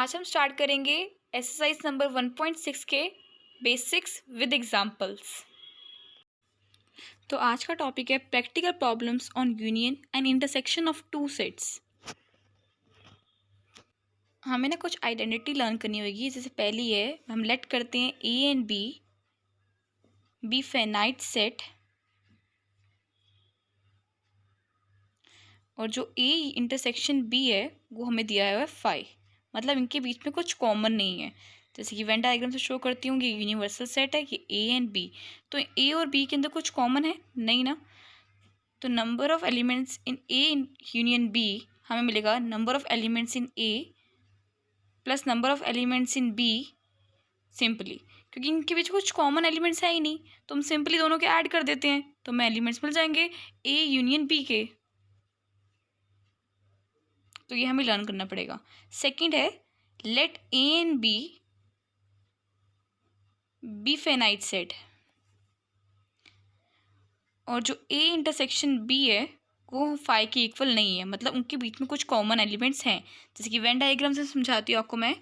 आज हम स्टार्ट करेंगे एक्सरसाइज नंबर 1.6 के बेसिक्स विद एग्जांपल्स। तो आज का टॉपिक है practical problems on union and intersection of two sets. हमें ना कुछ आइडेंटिटी लर्न करनी होगी। जैसे पहली है, हम लेट करते हैं ए एंड बी फाइनाइट सेट, और जो ए इंटरसेक्शन बी है वो हमें दिया है फाई, मतलब इनके बीच में कुछ कॉमन नहीं है। जैसे कि वेन डायग्राम से शो करती हूँ, ये यूनिवर्सल सेट है, ये ए एंड बी। तो ए और बी के अंदर कुछ कॉमन है नहीं ना। तो number of elements in A union B हमें मिलेगा number of elements in A plus number of elements in B simply, क्योंकि इनके बीच कुछ कॉमन एलिमेंट्स है ही नहीं, तो हम सिंपली दोनों के ऐड कर देते हैं तो हमें एलिमेंट्स मिल जाएंगे ए यूनियन बी के। तो ये हमें लर्न करना पड़ेगा। सेकंड है, let A and B finite set, और जो ए इंटरसेक्शन बी है वो फाई के इक्वल नहीं है, मतलब उनके बीच में कुछ कॉमन एलिमेंट्स हैं। जैसे कि वेन डायग्राम से समझाती हूँ आपको मैं,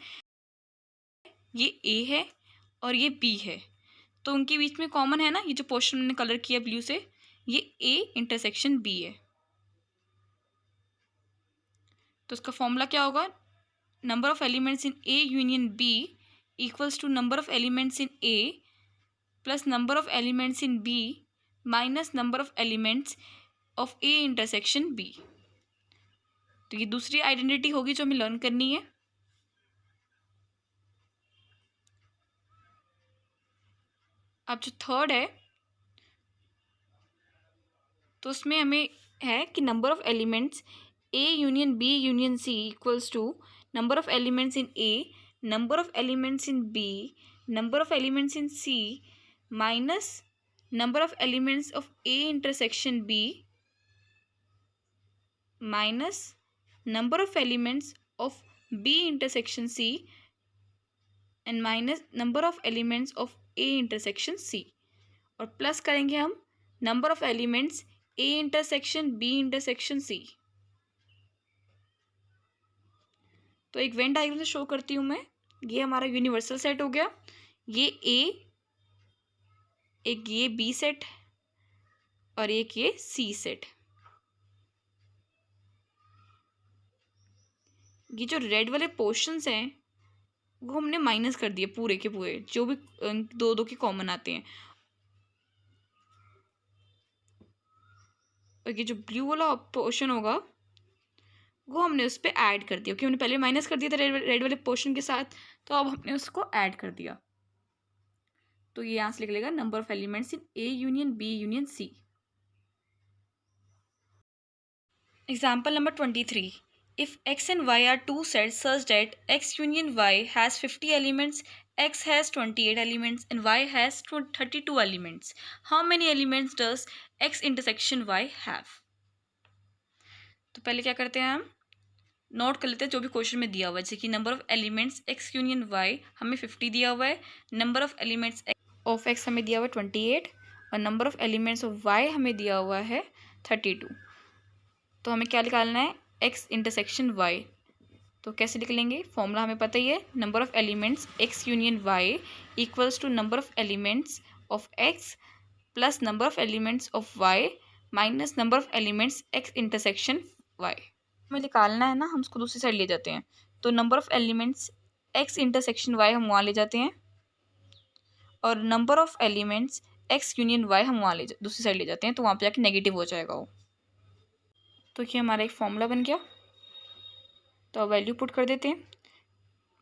ये ए है और ये बी है, तो उनके बीच में कॉमन है ना, ये जो पोर्शन मैंने कलर किया ब्लू से, ये ए इंटरसेक्शन बी है। तो उसका फॉर्मूला क्या होगा, number of elements in A union B equals to number of elements in A plus number of elements in B minus number of elements of A intersection B. तो ये दूसरी identity होगी जो हमें लर्न करनी है। अब जो थर्ड है, तो उसमें हमें है कि number of elements A union B union C equals to number of elements in A, number of elements in B, number of elements in C minus number of elements of A intersection B minus number of elements of B intersection C and minus number of elements of A intersection C, और plus करेंगे हम number of elements A intersection B intersection C. तो एक Venn diagram से show करती हूँ मैं। ये हमारा यूनिवर्सल सेट हो गया, ये ए, एक ये बी सेट और एक ये सी सेट। ये जो रेड वाले पोर्शंस हैं वो हमने माइनस कर दिए पूरे के पूरे, जो भी दो दो के कॉमन आते हैं, और ये जो ब्लू वाला पोर्शन होगा वो हमने उस पर ऐड कर दिया, क्योंकि हमने पहले माइनस कर दिया था रेड वाले पोर्शन के साथ, तो अब हमने उसको ऐड कर दिया। तो ये यहाँ से निकलेगा number of elements in A union B union C. Example number 23, if x and y are two sets such that x union y has 50 elements, x has 28 elements and y has 32 elements, how many elements does x intersection y have? तो पहले क्या करते हैं, हम note कर लेते हैं जो भी क्वेश्चन में दिया हुआ है। जैसे कि number of elements x union y हमें 50 दिया हुआ है, number of elements of x हमें दिया हुआ है 28 और number of elements of y हमें दिया हुआ है 32। तो हमें क्या निकालना है, x इंटरसेक्शन y। तो कैसे निकलेंगे, फॉर्मूला हमें पता ही है, number of elements x union y equals to number of elements of x plus number of elements of y minus number of elements x intersection y। हमें निकालना है ना, हम उसको दूसरी साइड ले जाते हैं। तो number of elements x intersection y हम वहाँ ले जाते हैं, और number of elements x union y हम वहाँ दूसरी साइड ले जाते हैं, तो वहाँ पे जाके नेगेटिव हो जाएगा वो। तो ये हमारा एक फॉर्मूला बन गया। तो अब वैल्यू पुट कर देते हैं,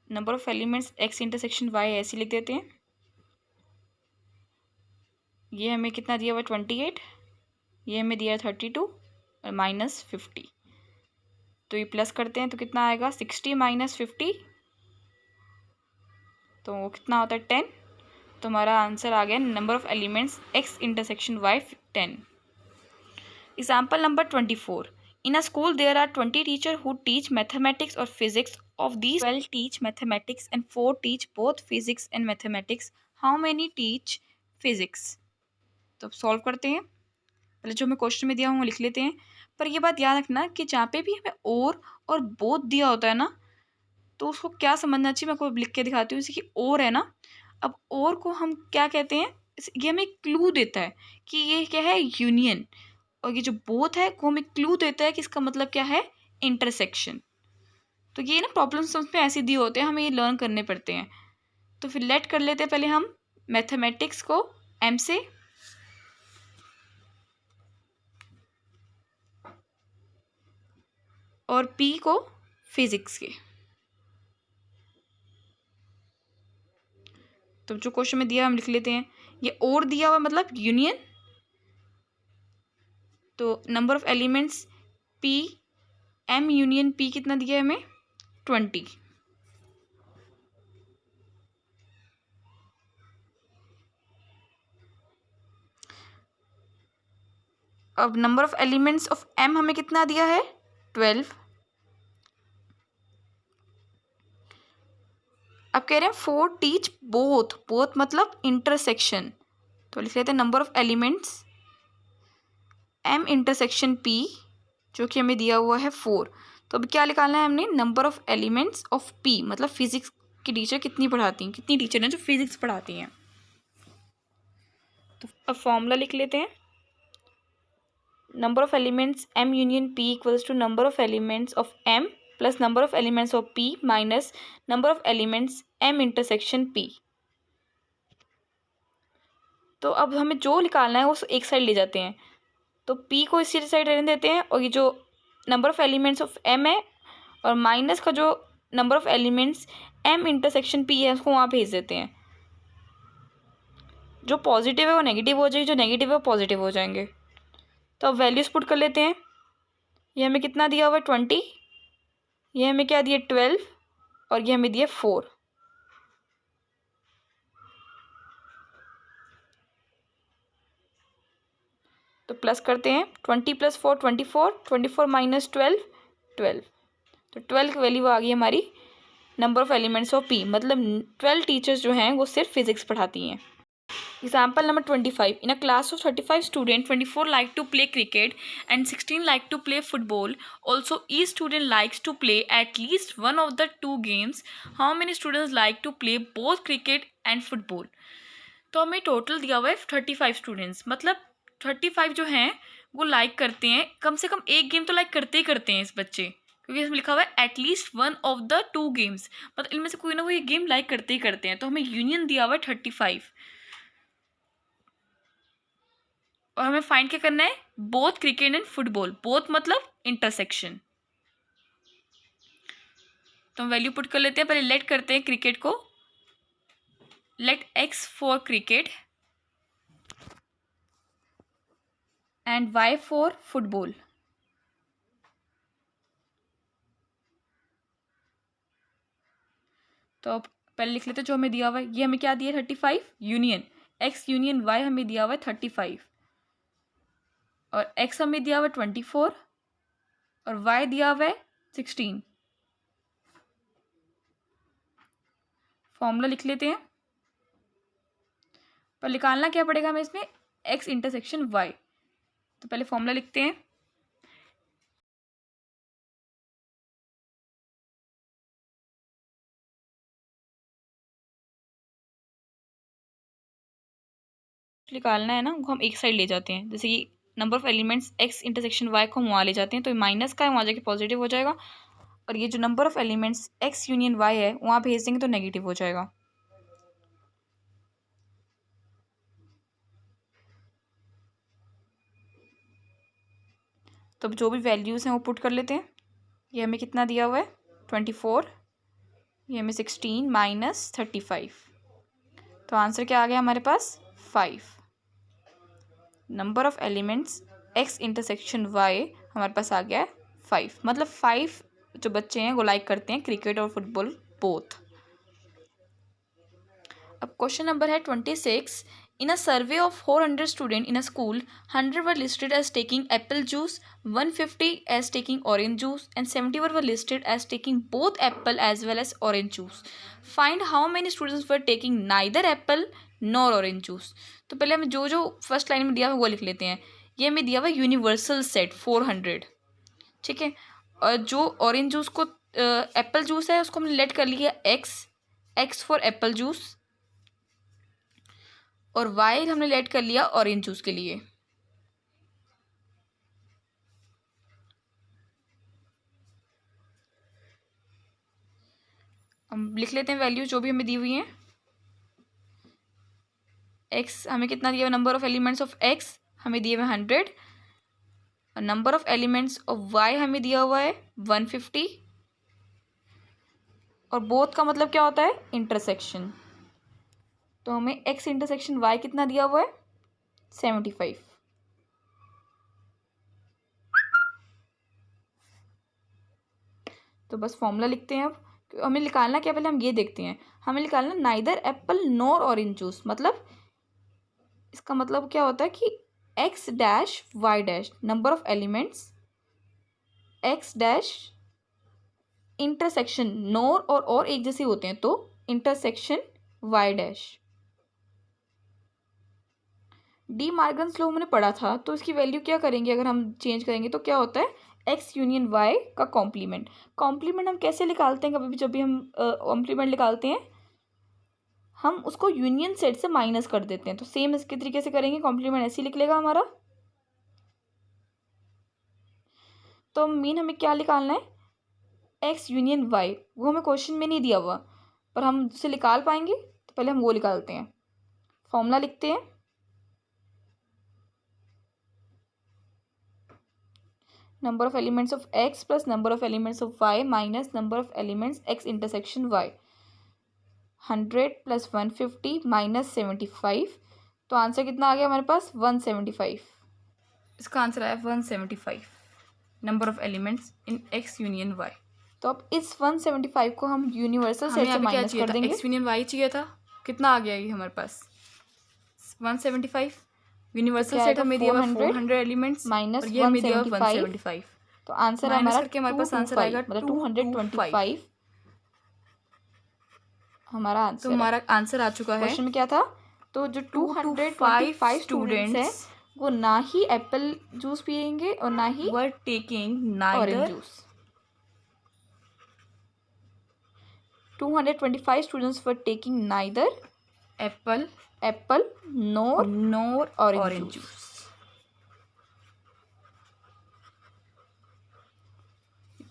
number of elements x intersection y ऐसे लिख देते हैं। ये हमें कितना दिया हुआ 28, ये हमें दिया 32 और माइनस 50। तो ये प्लस करते हैं तो कितना आएगा 60 माइनस 50, तो वो कितना होता है 10। तो हमारा आंसर आ गया number of elements x intersection y 10। Example number 24, in a school there are 20 teachers who teach mathematics or physics. Of these 12 teach mathematics and 4 teach both physics and mathematics. How many teach physics? तो solve करते हैं। पहले जो हमें question में दिया हूँ वो लिख लेते हैं, पर ये बात याद रखना कि जहाँ पे भी हमें और बोथ दिया होता है ना, तो उसको क्या समझना चाहिए, मैं आपको लिख के दिखाती हूँ। जैसे कि और है ना, अब और को हम क्या कहते हैं, ये हमें क्लू देता है कि ये क्या है, यूनियन। और ये जो बोथ है वो हमें क्लू देता है कि इसका मतलब क्या है, इंटरसेक्शन। तो ये ना प्रॉब्लम्स में ऐसे दिए होते हैं, हमें ये लर्न करने पड़ते हैं। तो फिर लेट कर लेते हैं पहले हम मैथमेटिक्स को एम से, और पी को फिजिक्स के। तो जो क्वेश्चन में दिया हम लिख लेते हैं। ये और दिया हुआ मतलब यूनियन, तो number of elements P, M union P कितना दिया है हमें, 20। अब number of elements of M हमें कितना दिया है, 12। अब कह रहे हैं फोर टीच बोथ, बोथ मतलब इंटरसेक्शन। तो लिख लेते हैं number of elements M intersection P, जो कि हमें दिया हुआ है 4। तो अब क्या निकालना है हमने, number of elements of P, मतलब फिजिक्स की टीचर कितनी पढ़ाती हैं, कितनी टीचर हैं जो फिजिक्स पढ़ाती हैं। तो अब फॉर्मूला लिख लेते हैं। Number of elements M union P equals to number of elements of M plus number of elements of P minus number of elements M intersection P. तो अब हमें जो निकालना है वो एक साइड ले जाते हैं, तो पी को इसी साइड रहने देते हैं, और ये जो number of elements of M है और माइनस का जो number of elements M intersection P है उसको वहाँ भेज देते हैं। जो पॉजिटिव है वो नेगेटिव हो जाएगी, जो नेगेटिव है वो पॉजिटिव हो जाएंगे। तो अब वैल्यूज पुट कर लेते हैं। ये हमें कितना दिया हुआ है, 20। ये हमें क्या दिया, 12। और ये हमें दिया 4। तो प्लस करते हैं, 20 + 4 24, 24 - 12 12। तो 12 की वैल्यू आ गई हमारी number of elements of P, मतलब 12 टीचर्स जो हैं वो सिर्फ फिजिक्स पढ़ाती हैं। Example number 25. In a class of 35 students, 24 like to play cricket and 16 like to play football. Also, each student likes to play at least one of the two games. How many students like to play both cricket and football? तो हमें total दिया हुआ है 35 students, मतलब 35 जो हैं वो like करते हैं, कम से कम एक गेम तो लाइक करते ही करते हैं इस बच्चे, क्योंकि इसमें लिखा हुआ है at least one of the two games, मतलब इनमें से कोई ना कोई गेम लाइक करते ही करते हैं। तो हमें यूनियन दिया हुआ है 35, और हमें फाइंड क्या करना है, both cricket and football. Both मतलब इंटरसेक्शन। तो हम वैल्यू पुट कर लेते हैं। पहले लेट करते हैं क्रिकेट को, let X for cricket and Y for football. तो अब पहले लिख लेते हैं जो हमें दिया हुआ है। ये हमें क्या दिया है, 35 यूनियन एक्स यूनियन वाई हमें दिया हुआ है 35, और एक्स हमें दिया हुआ है 24 और वाई दिया हुआ है 16। फॉर्मूला लिख लेते हैं। पर निकालना क्या पड़ेगा हमें इसमें, एक्स इंटरसेक्शन वाई। तो पहले फॉर्मूला लिखते हैं। निकालना है ना, वो हम एक साइड ले जाते हैं। जैसे कि number of elements X intersection Y को हम वहाँ ले जाते हैं, तो माइनस का है वहाँ जाके पॉजिटिव हो जाएगा, और ये जो number of elements X union Y है वहाँ भेज देंगे तो नेगेटिव हो जाएगा। तो अब जो भी वैल्यूज़ हैं वो पुट कर लेते हैं। ये हमें कितना दिया हुआ है, 24, ये हमें 16 माइनस 35। तो आंसर क्या आ गया हमारे पास, 5। Number of elements X intersection Y हमारे पास आ गया है 5, मतलब 5 जो बच्चे हैं वो लाइक करते हैं क्रिकेट और फुटबॉल बोथ। अब क्वेश्चन नंबर है 26। In a survey of 400 student in a school, 100 were listed as taking apple juice, 150 as taking orange juice and 70 were listed as taking both apple as well as orange juice. Find how many students were taking neither apple nor orange juice. तो पहले हमें जो जो first line में दिया हुआ वो लिख लेते हैं। ये हमें दिया हुआ यूनिवर्सल सेट 400, ठीक है। और जो ऑरेंज जूस को एप्पल जूस है उसको हमने लेट कर लिया एक्स फॉर एप्पल जूस, और वाई हमने लेट कर लिया ऑरेंज जूस के लिए। हम लिख लेते हैं वैल्यू जो भी हमें दी हुई हैं। एक्स हमें कितना दिया हुआ, number of elements of X हमें दिए हुए 100, और number of elements of Y हमें दिया हुआ है 150, और बोथ का मतलब क्या होता है, इंटरसेक्शन। तो हमें एक्स इंटरसेक्शन वाई कितना दिया हुआ है, 75। तो बस फॉर्मूला लिखते हैं। अब हमें निकालना क्या, पहले हम ये देखते हैं। हमें निकालना neither apple nor orange juice, मतलब इसका मतलब क्या होता है कि X dash Y dash number of elements X dash intersection, nor और एक जैसे होते हैं तो intersection Y dash. De Morgan's law हमने पढ़ा था, तो इसकी वैल्यू क्या करेंगे, अगर हम चेंज करेंगे तो क्या होता है, एक्स यूनियन वाई का कॉम्प्लीमेंट। कॉम्प्लीमेंट हम कैसे निकालते हैं, कभी भी जब भी हम कॉम्प्लीमेंट निकालते हैं हम उसको यूनियन सेट से माइनस कर देते हैं। तो सेम इसके तरीके से करेंगे, कॉम्प्लीमेंट ऐसे ही लिख लेगा हमारा। तो मीन हमें क्या निकालना है, एक्स यूनियन वाई, वो हमें क्वेश्चन में नहीं दिया हुआ पर हम उसे निकाल पाएंगे, तो पहले हम वो निकालते हैं। फॉर्मूला लिखते हैं, number of elements of X plus number of elements of Y minus number of elements X intersection Y, 100 plus 150 minus 75। तो आंसर कितना आ गया हमारे पास, 175। इसका आंसर आया 175, number of elements in X union Y. तो अब इस 175 को हम यूनिवर्सल सेट से माइनस कर देंगे। एक्स यूनियन वाई चाहिए था, कितना आ गया ये हमारे पास, 175। यूनिवर्सल सेट हमें दिया 400 एलिमेंट्स माइनस 175। तो आंसर हमारा करके हमारे पास आंसर आएगा मतलब 225 हमारा आंसर। तो हमारा आंसर आ चुका है। क्वेश्चन में क्या था, तो जो 225 स्टूडेंट्स हैं वो ना ही एप्पल जूस पियेंगे और ना ही were taking orange juice. 225 students were taking neither apple nor orange juice.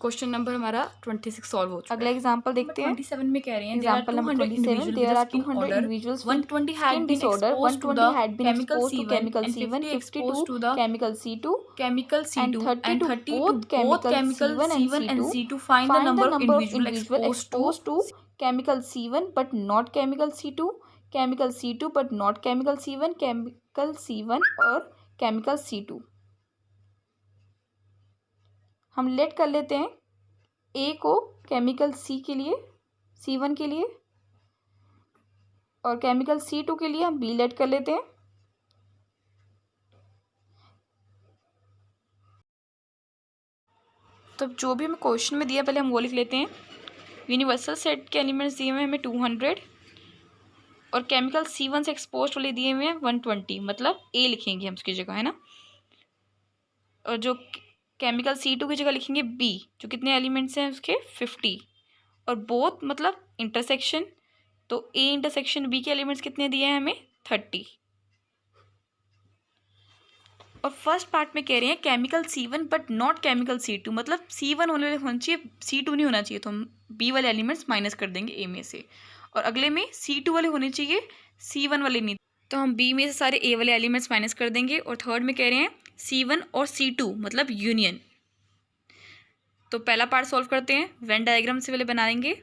Question number हमारा 26 सॉल्व हो चुका है। अगला एग्जांपल देखते हैं। 27 में कह रहे हैं example number 27, there are 200 individuals with 120 had been exposed to chemical C1, 52 to the chemical C2 and 32 both chemical C1 and C2. Find the number of individual exposed to chemical C1 but not chemical C2, chemical C2 but not chemical C1, chemical C1 और chemical C2। हम late कर लेते हैं ए को chemical सी के लिए, C1 के लिए, और केमिकल C2 के लिए हम बी लेट कर लेते हैं। तो जो भी हमें क्वेश्चन में दिया पहले हम वो लिख लेते हैं। यूनिवर्सल सेट के एलिमेंट्स दिए हुए हैं हमें 200 और केमिकल C1 से एक्सपोज वाले दिए हुए हैं 120, मतलब ए लिखेंगे हम उसकी जगह, है ना। और जो केमिकल C2 की जगह लिखेंगे बी, जो कितने एलिमेंट्स हैं उसके 50, और बोथ मतलब इंटरसेक्शन, तो ए इंटरसेक्शन बी के एलिमेंट्स कितने दिए हैं हमें 30। और फर्स्ट पार्ट में कह रहे हैं chemical C1 but not chemical C2, मतलब C1 होना चाहिए, C2 नहीं होना चाहिए, तो हम बी वाले एलिमेंट्स माइनस कर देंगे ए में से, और अगले में C2 वाले होने चाहिए, C1 वाले नहीं, तो हम बी में से सारे ए वाले एलिमेंट्स माइनस कर देंगे। और थर्ड में कह रहे हैं C1 और C2 मतलब यूनियन। तो पहला पार्ट सॉल्व करते हैं, वेन डायग्राम से पहले बनाएंगे।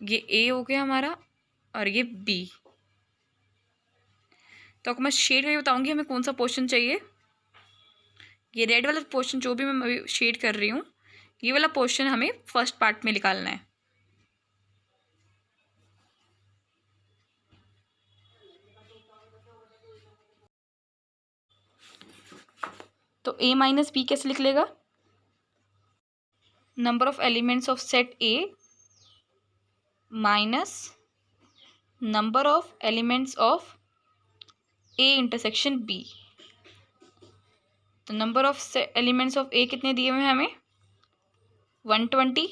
ये ए हो गया हमारा और ये बी। तो आपको मैं शेड करके बताऊंगी हमें कौन सा पोर्शन चाहिए। ये रेड वाला पोर्शन जो भी मैं अभी शेड कर रही हूँ, ये वाला पोर्शन हमें फर्स्ट पार्ट में निकालना है। तो ए माइनस बी कैसे लिख लेगा, number of elements of set A minus number of elements of A intersection B. तो number of elements of A कितने दिए हुए हैं हमें 120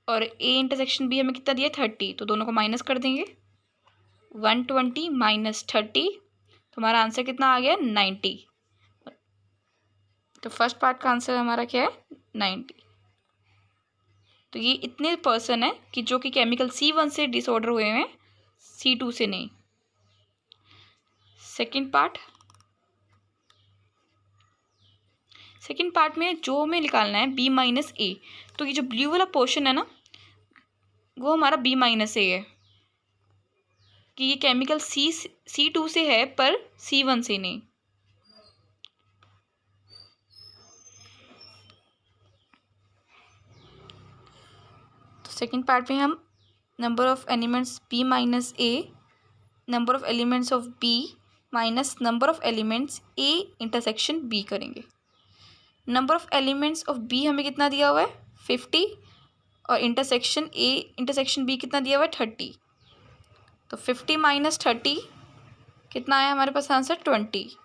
और A इंटरसेक्शन B हमें कितना दिया 30, तो दोनों को माइनस कर देंगे। 120 माइनस 30, तो हमारा आंसर कितना आ गया 90। तो फर्स्ट पार्ट का आंसर हमारा क्या है 90। तो ये इतने पर्सन है कि जो कि केमिकल C1 से डिसऑर्डर हुए हैं, C2 से नहीं। सेकंड पार्ट में जो हमें निकालना है B माइनस A, तो ये जो ब्लू वाला पोर्शन है ना, वो हमारा B माइनस A है कि ये केमिकल C2 से है पर C1 से नहीं। तो सेकंड पार्ट में हम number of elements B minus A, number of elements of B minus number of elements A intersection B करेंगे। Number of elements of B हमें कितना दिया हुआ है 50 और इंटरसेक्शन A इंटरसेक्शन B कितना दिया हुआ है 30। तो 50 माइनस 30 कितना आया हमारे पास answer 20।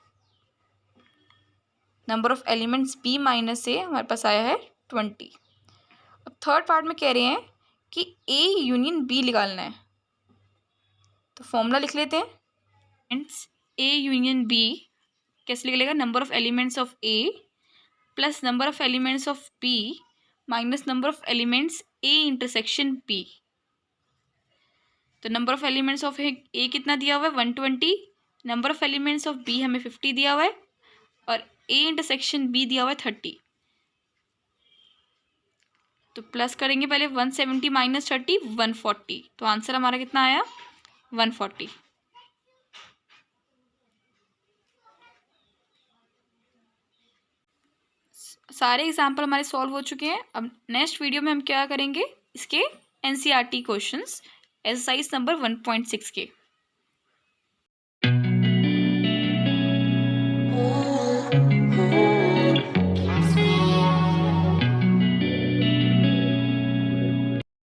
Number of elements B minus A हमारे पास आया है 20। अब थर्ड पार्ट में कह रहे हैं कि A यूनियन B निकालना है, तो फॉर्मूला लिख लेते हैं। A यूनियन B कैसे लिख लेगा, number of elements of A plus number of elements of B minus number of elements A intersection B। तो number of elements of A कितना दिया हुआ है 120, number of elements of B हमें 50 दिया हुआ है और A इंटरसेक्शन B दिया हुआ है 30। तो प्लस करेंगे पहले 170 माइनस 30 140, तो आंसर हमारा कितना आया 140। सारे एग्जाम्पल हमारे सॉल्व हो चुके हैं। अब नेक्स्ट वीडियो में हम क्या करेंगे, इसके NCERT क्वेश्चंस एक्सरसाइज नंबर 1.6 के।